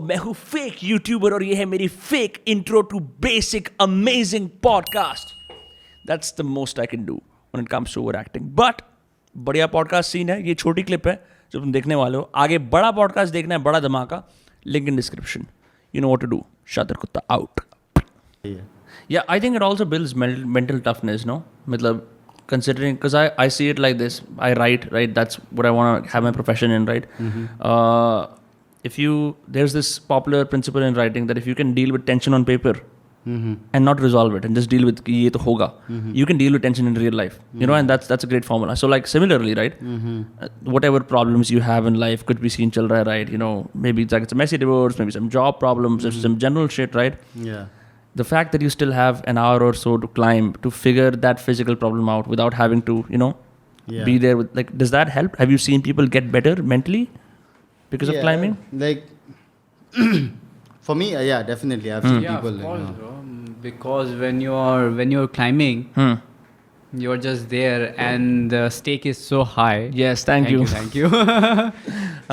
मैं हूं fake YouTuber और ये है मेरी fake intro to basic amazing podcast. That's the most I can do when it comes to overacting. But बढ़िया पॉडकास्ट सीन है, ये छोटी क्लिप है जो तुम देखने वाले हो. आगे बड़ा पॉडकास्ट देखना है, बड़ा धमाका, link in description. You know what to do. शातिर कुत्ता out. Yeah, I think it also builds mental toughness, no? मतलब considering, because I see it like this. I write, right? That's what I want to have my profession in, right? There's this popular principle in writing that if you can deal with tension on paper and not resolve it and just deal with ये तो होगा, you can deal with tension in real life, you know, and that's a great formula. So like similarly, right? Whatever problems you have in life could be seen chal raha hai, right? You know, maybe it's like it's a messy divorce, maybe some job problems, some general shit, right? Yeah. The fact that you still have an hour or so to climb to figure that physical problem out without having to, you know, be there with, like, does that help? Have you seen people get better mentally because of climbing? Like, for me, yeah, definitely. I've seen people. Of course, bro. Because when you're climbing, you're just there, and the stake is so high. Yes, thank you. Thank you.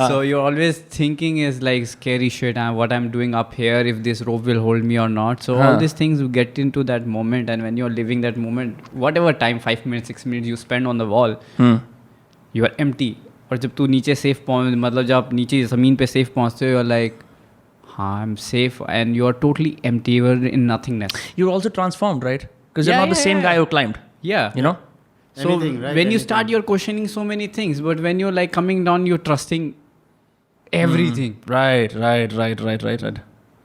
So you're always thinking is like scary shit. What I'm doing up here, if this rope will hold me or not. So all these things, you get into that moment, and when you're living that moment, whatever time, 5 minutes, 6 minutes you spend on the wall, you are empty. और जब तू नीचे safe पहुँच, मतलब जब आप नीचे ज़मीन पे सेफ पहुँचते हो, you're like, हाँ, I'm safe, and you're totally empty. You're in nothingness. You're also transformed, right? Because you're not the same guy who climbed. Yeah. You know? So Anything, right? when you start, you're questioning so many things, but when you're like coming down, you're trusting everything. Right.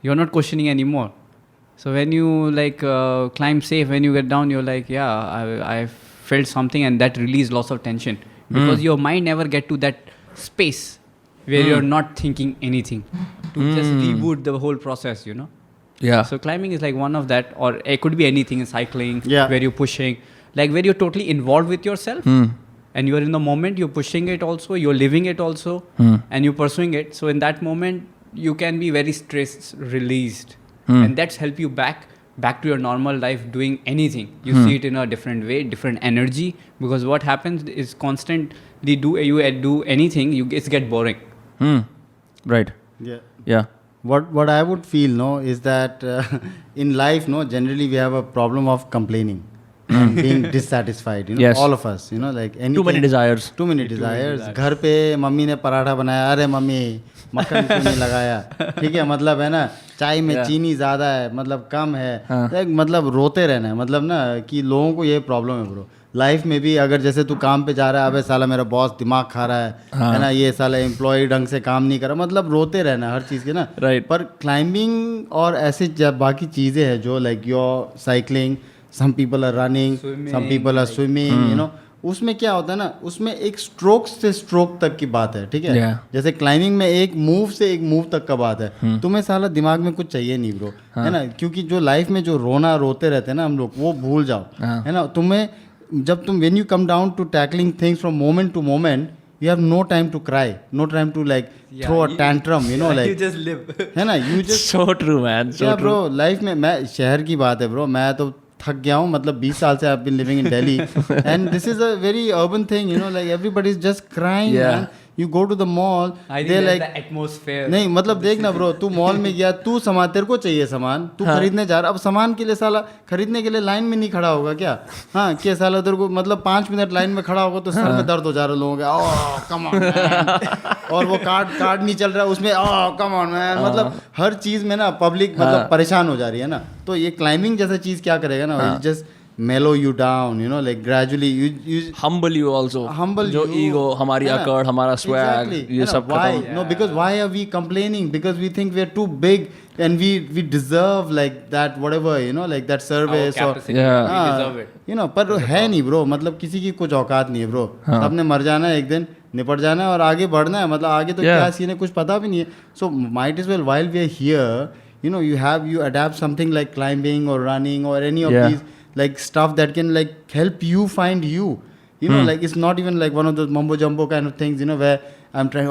You're not questioning anymore. So when you like climb safe, when you get down, you're like, yeah, I felt something, and that released lots of tension, because your mind never get to that space where you're not thinking anything to just reboot the whole process, you know. Yeah. So climbing is like one of that, or it could be anything in cycling, where you're pushing, like where you're totally involved with yourself, and you're in the moment, you're pushing it also, you're living it also, and you're pursuing it. So in that moment, you can be very stress released, and that's help you back to your normal life, doing anything. You see it in a different way, different energy, because what happens is constantly do anything, it's get boring. Right. Yeah. What I would feel, no, is that in life, no, generally we have a problem of complaining and being dissatisfied. You know, Yes. all of us. You know, like anything. Too many desires. Too many desires. घर पे mummy ने पराठा बनाया, अरे mummy मक्खन क्यों नहीं लगाया, ठीक है, मतलब है ना, चाय में चीनी ज़्यादा है, मतलब कम है, तो मतलब रोते रहना है, मतलब ना कि लोगों को ये प्रॉब्लम है ब्रो. लाइफ में भी अगर जैसे तू काम पे जा रहा है, अबे साला मेरा बॉस दिमाग खा रहा है ना, ये साला एम्प्लॉय ढंग से काम नहीं कर रहा, मतलब रोते रहना है हर चीज़ के ना. Right. पर क्लाइंबिंग और ऐसे बाकी चीज़ें हैं जो like your cycling, some people are running, some people are swimming, you know, उसमें क्या होता है ना, उसमें एक स्ट्रोक से स्ट्रोक तक की बात है, ठीक है. जैसे क्लाइंबिंग में एक मूव से एक मूव तक का बात है. तुम्हें साला दिमाग में कुछ चाहिए नहीं ब्रो, है ना, क्योंकि जो लाइफ में जो रोते रहते हैं ना हम लोग, वो भूल जाओ, है ना. तुम्हें जब तुम when you come down to tackling things from moment to moment, you have no time to cry, no time to like throw a tantrum, you know, like You just live. है ना, you just So true, man. So yeah true. bro, life में मैं शहर की बात है bro, मैं तो थक गया हूँ, मतलब 20 साल से I've been living in Delhi and this is a very urban thing, you know, like everybody is just crying. Yeah. Man. You go to the mall, I think they're that's like the atmosphere. नहीं, मतलब देख ना bro, तू mall में गया, तू सामान, तेरे को चाहिए सामान, तू खरीदने जा रहा, अब सामान के लिए साला खरीदने के लिए लाइन में नहीं खड़ा होगा क्या? हाँ, क्या साला तेरे को मतलब 5 मिनट लाइन में खड़ा होगा तो सर में दर्द हो जा रहा लोगों का, ओह कम ऑन मैन, और वो कार्ड नहीं चल रहा उसमें, ओह कम ऑन मैन, मतलब हर चीज़ में ना पब्लिक मतलब परेशान हो जा रही है ना. तो ये क्लाइंबिंग जैसा चीज़ क्या करेगा ना, just mellow you down, you know, like gradually you humble you also. Humble जो you. ego, हमारी अकड़, हमारा swag, Exactly. ये सब why? खत्म. No, because why are we complaining? Because we think we are too big and we deserve like that whatever, you know, like that service or Yeah. We deserve it. you know, पर है नहीं bro, मतलब किसी की कुछ औकात नहीं है ब्रो. सबने मर जाना है एक दिन, निपट जाना है और आगे बढ़ना है, मतलब आगे तो क्या सीन है कुछ पता भी नहीं है. So might as well while we are here, you know, you adapt something like climbing or running or any of these like stuff that can like help you find you, you know, like it's not even like one of those mumbo jumbo kind of things, you know, where I'm trying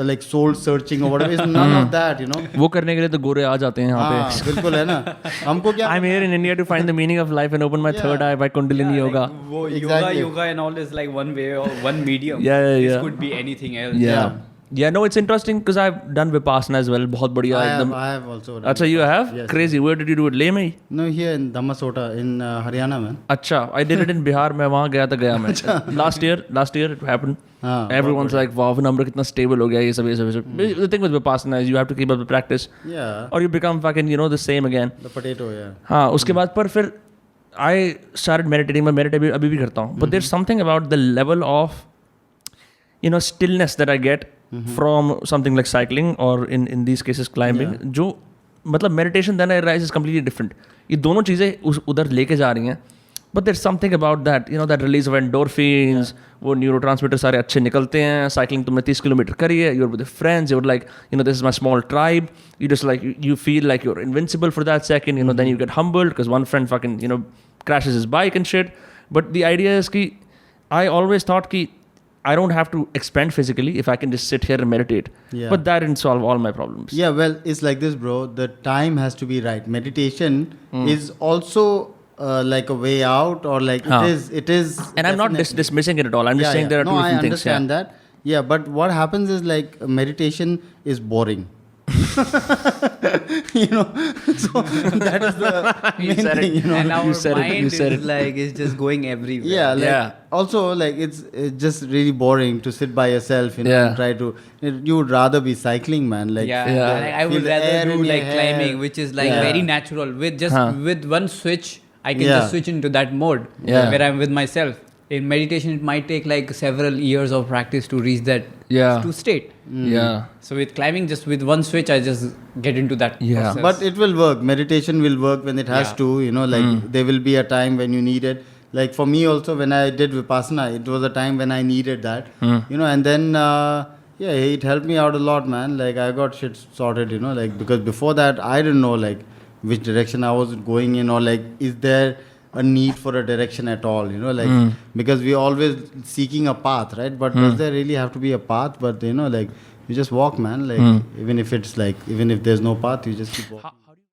like soul searching or whatever. It's none of that, you know. वो करने के लिए तो गोरे आ जाते हैं यहाँ हाँ, बिल्कुल है ना. हमको क्या I'm here in India to find the meaning of life and open my third eye by Kundalini yoga. वो Exactly. yoga and all is like one way or one medium. Yeah. This could be anything else. Yeah. Yeah, no, it's interesting because I've done Vipassana as well. बहुत बढ़िया एकदम. I have also done अच्छा, you have? Yes. Crazy. Where did you do it? ले में ही? No, here in Dhammasota in Haryana, man. अच्छा, I did it in Bihar. मैं वहाँ गया था गया मैं. Last year it happened. हाँ, Everyone's like, wow, Vinamra कितना stable हो गया ये सब. The thing with Vipassana is you have to keep up the practice. Yeah. Or you become fucking, you know, the same again. The potato, yeah. हाँ, उसके बाद पर फिर I started meditating. मैं meditate अभी भी करता हूँ. But there's something about the level of, you know, stillness that I get from something like cycling or in these cases climbing. जो मतलब meditation then I realize is completely different. ये दोनों चीज़ें उधर लेके जा रही हैं. But there's something about that, you know, that release of endorphins, वो neurotransmitters सारे अच्छे निकलते हैं. Cycling तुमने 30 किलोमीटर करी है, you're with your friends, you're like, you know, this is my small tribe. You just like, you feel like you're invincible for that second, you know, then you get humbled because one friend fucking, you know, crashes his bike and shit. But the idea is कि I always thought कि I don't have to expend physically if I can just sit here and meditate. Yeah. But that didn't solve all my problems. Yeah, well, it's like this, bro. The time has to be right. Meditation is also like a way out, or like it is. And I'm not dismissing it at all. I'm just saying there are two different things. I understand that. Yeah, but what happens is like meditation is boring. You know, so that is the main thing. You know, and our you said mind it. is like it's just going everywhere. yeah, like, Yeah. also like it's just really boring to sit by yourself, you know, Yeah. and try to. You would rather be cycling, man. Like Yeah, Yeah. Like, I feel would the air rather in do your like hair. climbing, which is like Yeah. very natural. With just with one switch, I can Yeah. just switch into that mode Yeah. where I'm with myself. In meditation, it might take like several years of practice to reach that to state. Yeah. So with climbing, just with one switch, I just get into that. Yeah. process. But it will work. Meditation will work when it has Yeah. to. You know, like there will be a time when you need it. Like for me also, when I did Vipassana, it was a time when I needed that. You know, and then yeah, it helped me out a lot, man. Like I got shit sorted. You know, like because before that I didn't know like which direction I was going in, or like is there a need for a direction at all, you know, like because we always seeking a path, right? But does there really have to be a path? But you know, like you just walk, man, like even if it's like even if there's no path, you just keep walking.